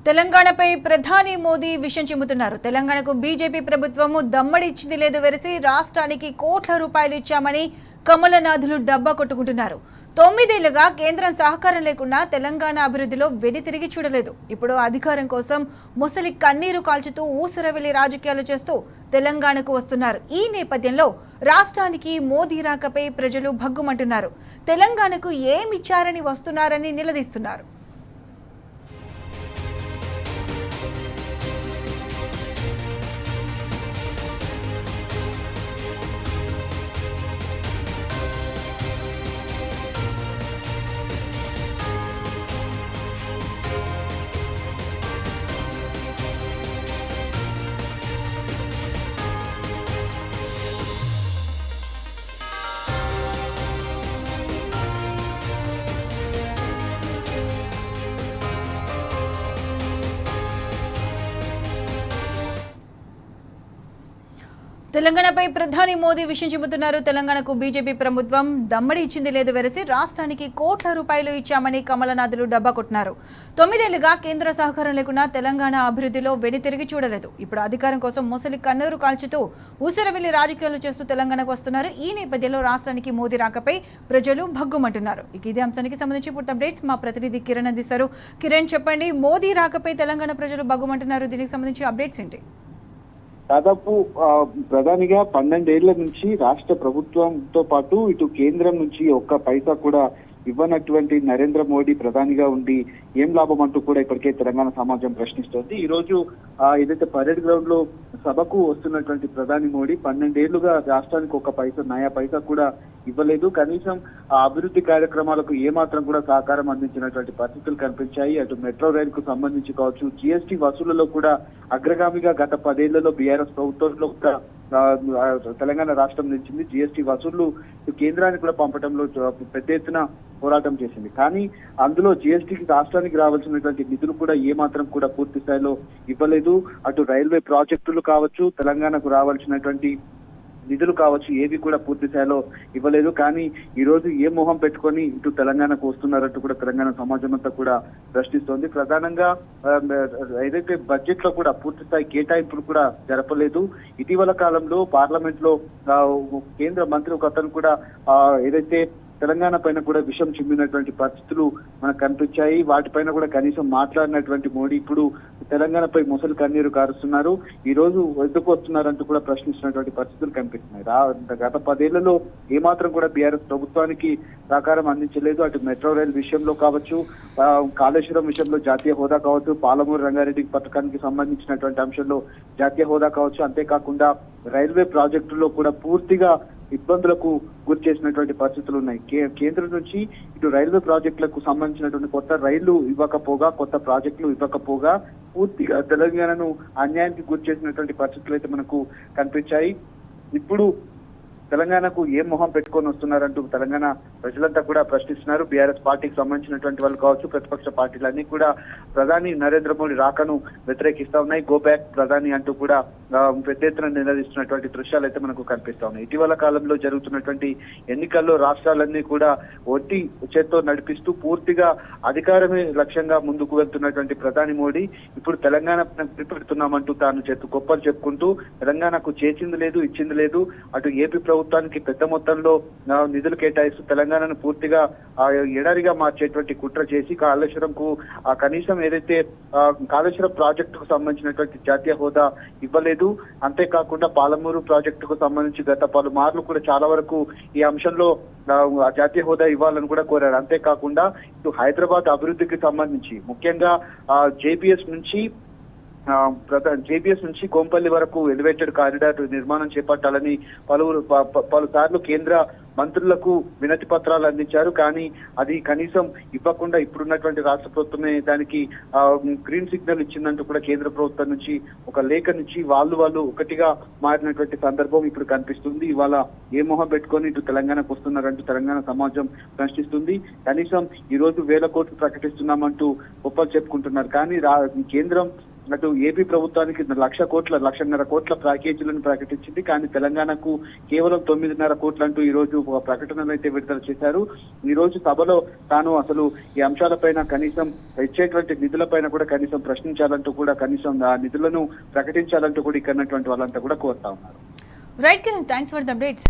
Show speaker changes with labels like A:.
A: తెలంగాణపై ప్రధాని మోదీ విషయం చెబుతున్నారు. తెలంగాణకు బీజేపీ ప్రభుత్వము దమ్మడి ఇచ్చింది లేదు వెరసి రాష్ట్రానికి కోట్ల రూపాయలు ఇచ్చామని కమలనాథులు డబ్బా కొట్టుకుంటున్నారు. 9 ఏళ్లుగా కేంద్రం సహకారం లేకుండా తెలంగాణ అభివృద్ధిలో వెనుతిరిగి చూడలేదు. ఇప్పుడు అధికారం కోసం ముసలి కన్నీరు కాల్చుతూ ఊసరవెల్లి రాజకీయాలు చేస్తూ తెలంగాణకు వస్తున్నారు. ఈ నేపథ్యంలో రాష్ట్రానికి మోదీ రాకపై ప్రజలు భగ్గుమంటున్నారు. తెలంగాణకు ఏమిచ్చారని వస్తున్నారని నిలదీస్తున్నారు. తెలంగాణపై ప్రధాని మోదీ విషయం చెబుతున్నారు. తెలంగాణకు బీజేపీ ప్రభుత్వం దమ్మడి ఇచ్చింది లేదు వెరసి రాష్ట్రానికి కోట్ల రూపాయలు ఇచ్చామని కమలనాథులు డబ్బా కొట్టినారు. 9 ఏళ్లుగా కేంద్ర సహకారం లేకుండా తెలంగాణ అభివృద్ధిలో వెనుతిరిగి చూడలేదు. ఇప్పుడు అధికారం కోసం ముసలి కన్నీరు కాల్చుతూ ఊసరవెల్లి రాజకీయాలు చేస్తూ తెలంగాణకు వస్తున్నారు. ఈ నేపథ్యంలో రాష్ట్రానికి మోదీ రాకపై ప్రజలు భగ్గుమంటున్నారు. ఇదే అంశానికి సంబంధించి పూర్తి అప్డేట్స్ మా ప్రతినిధి కిరణ్ అందిస్తారు. కిరణ్, చెప్పండి, మోదీ రాకపై తెలంగాణ ప్రజలు భగ్గుమంటున్నారు. దీనికి సంబంధించి అప్డేట్స్ ఏంటి?
B: దాదాపు ప్రధానిగా 12 ఏళ్ల నుంచి రాష్ట్ర ప్రభుత్వంతో పాటు ఇటు కేంద్రం నుంచి ఒక్క పైసా కూడా ఇవ్వనటువంటి నరేంద్ర మోడీ ప్రధానిగా ఉండి ఏం లాభం అంటూ కూడా ఇప్పటికే తెలంగాణ సమాజం ప్రశ్నిస్తోంది. ఈ రోజు ఏదైతే పరేడ్ గ్రౌండ్ లో సభకు వస్తున్నటువంటి ప్రధాని మోడీ 12 ఏళ్లుగా రాష్ట్రానికి ఒక నయా పైసా కూడా ఇవ్వలేదు. కనీసం ఆ అభివృద్ధి కార్యక్రమాలకు ఏమాత్రం కూడా సహకారం అందించినటువంటి పరిస్థితులు కనిపించాయి. అటు మెట్రో రైల్ కు సంబంధించి కావచ్చు, జీఎస్టీ వసూళ్లలో కూడా అగ్రగామిగా గత 10 ఏళ్లలో బీఆర్ఎస్ ప్రభుత్వంలో కూడా తెలంగాణ రాష్ట్రం నిలిచింది. జీఎస్టీ వసూళ్లు కేంద్రానికి కూడా పంపడంలో పెద్ద ఎత్తున పోరాటం చేసింది. కానీ అందులో జీఎస్టీకి రాష్ట్రానికి రావాల్సినటువంటి నిధులు కూడా ఏమాత్రం కూడా పూర్తి స్థాయిలో ఇవ్వలేదు. అటు రైల్వే ప్రాజెక్టులు కావచ్చు, తెలంగాణకు రావాల్సినటువంటి నిధులు కావచ్చు, ఏవి కూడా పూర్తి స్థాయిలో ఇవ్వలేదు. కానీ ఈ రోజు ఏ మొహం పెట్టుకొని ఇటు తెలంగాణకు వస్తున్నారంటూ కూడా తెలంగాణ సమాజం అంతా కూడా ప్రశ్నిస్తోంది. ప్రధానంగా ఏదైతే బడ్జెట్ లో కూడా పూర్తి స్థాయి కేటాయింపులు కూడా జరపలేదు. ఇటీవల కాలంలో పార్లమెంట్ లో కేంద్ర మంత్రి ఒక అతను కూడా ఏదైతే తెలంగాణ పైన కూడా విషం చిమ్మినటువంటి పరిస్థితులు మనకు కనిపించాయి. వాటిపైన కూడా కనీసం మాట్లాడినటువంటి మోడీ ఇప్పుడు తెలంగాణపై ముసలి కన్నీరు కారుస్తున్నారు. ఈ రోజు ఎందుకు వస్తున్నారంటూ కూడా ప్రశ్నిస్తున్నటువంటి పరిస్థితులు కనిపిస్తున్నాయి. గత 10 ఏళ్లలో ఏమాత్రం కూడా బీఆర్ఎస్ ప్రభుత్వానికి సహకారం అందించలేదు. అటు మెట్రో రైల్ విషయంలో కావచ్చు, కాళేశ్వరం విషయంలో జాతీయ హోదా కావచ్చు, పాలమూరు రంగారెడ్డి పథకానికి సంబంధించినటువంటి అంశంలో జాతీయ హోదా కావచ్చు, అంతేకాకుండా రైల్వే ప్రాజెక్టుల్లో కూడా పూర్తిగా ఇబ్బందులకు గురి చేసినటువంటి పరిస్థితులు ఉన్నాయి. కేంద్రం నుంచి ఇటు రైల్వే ప్రాజెక్టులకు సంబంధించినటువంటి కొత్త రైళ్లు ఇవ్వకపోగా, కొత్త ప్రాజెక్టులు ఇవ్వకపోగా పూర్తిగా తెలంగాణను అన్యాయానికి గురి చేసినటువంటి పరిస్థితులు అయితే మనకు కనిపించాయి. ఇప్పుడు తెలంగాణకు ఏం మొహం పెట్టుకొని వస్తున్నారంటూ తెలంగాణ ప్రజలంతా కూడా ప్రశ్నిస్తున్నారు. బీఆర్ఎస్ పార్టీకి సంబంధించినటువంటి వాళ్ళు కావచ్చు, ప్రతిపక్ష పార్టీలన్నీ కూడా ప్రధాని నరేంద్ర మోడీ రాకను వ్యతిరేకిస్తా ఉన్నాయి. గో బ్యాక్ ప్రధాని అంటూ కూడా పెద్ద ఎత్తున నిలదీస్తున్నటువంటి దృశ్యాలు అయితే మనకు కనిపిస్తా ఉన్నాయి. ఇటీవల కాలంలో జరుగుతున్నటువంటి ఎన్నికల్లో రాష్ట్రాలన్నీ కూడా ఒట్టి చేత్తో నడిపిస్తూ పూర్తిగా అధికారమే లక్ష్యంగా ముందుకు వెళ్తున్నటువంటి ప్రధాని మోడీ ఇప్పుడు తెలంగాణ పెడుతున్నామంటూ తాను గొప్పలు చెప్పుకుంటూ తెలంగాణకు చేసింది లేదు, ఇచ్చింది లేదు. అటు ఏపీ ప్రభుత్వానికి పెద్ద మొత్తంలో నిధులు కేటాయిస్తూ తెలంగాణను పూర్తిగా ఎడారిగా మార్చేటువంటి కుట్ర చేసి కాళేశ్వరంకు కనీసం ఏదైతే కాళేశ్వరం ప్రాజెక్టుకు సంబంధించినటువంటి జాతీయ హోదా ఇవ్వలేదు. అంతేకాకుండా పాలమూరు ప్రాజెక్టుకు సంబంధించి గత పలుమార్లు కూడా చాలా వరకు ఈ అంశంలో జాతీయ హోదా ఇవ్వాలని కూడా కోరారు. అంతేకాకుండా ఇటు హైదరాబాద్ అభివృద్ధికి సంబంధించి ముఖ్యంగా జేబీఎస్ నుంచి కోంపల్లి వరకు ఎలివేటెడ్ కారిడార్ నిర్మాణం చేపట్టాలని పలుసార్లు కేంద్ర మంత్రులకు వినతి పత్రాలు అందించారు. కానీ అది కనీసం ఇవ్వకుండా ఇప్పుడున్నటువంటి రాష్ట్ర ప్రభుత్వమే దానికి గ్రీన్ సిగ్నల్ ఇచ్చిందంటూ కూడా కేంద్ర ప్రభుత్వం నుంచి ఒక లేఖ నుంచి వాళ్ళు ఒకటిగా మారినటువంటి సందర్భం ఇప్పుడు కనిపిస్తుంది. ఇవాళ ఏ మొహం పెట్టుకొని ఇటు తెలంగాణకు వస్తున్నారంటూ తెలంగాణ సమాజం ప్రశ్నిస్తుంది. కనీసం ఈ రోజు 1000 కోట్లు ప్రకటిస్తున్నామంటూ గొప్పలు చెప్పుకుంటున్నారు. కానీ కేంద్రం అటు ఏపీ ప్రభుత్వానికి 1,00,1.5 కోట్ల ప్యాకేజీలను ప్రకటించింది. కానీ తెలంగాణకు కేవలం 9.5 కోట్లు అంటూ ఈ రోజు ఒక ప్రకటనలు అయితే విడుదల చేశారు. ఈ రోజు సభలో తాను అసలు ఈ అంశాలపైన కనీసం ఇచ్చేటువంటి నిధులపైన కూడా కనీసం ప్రశ్నించాలంటూ కూడా కనీసం ఆ నిధులను ప్రకటించాలంటూ కూడా ఇక్కడ ఉన్నటువంటి వాళ్ళంతా కూడా కోరుతా ఉన్నారు.
A: Right Kiran, thanks for the updates.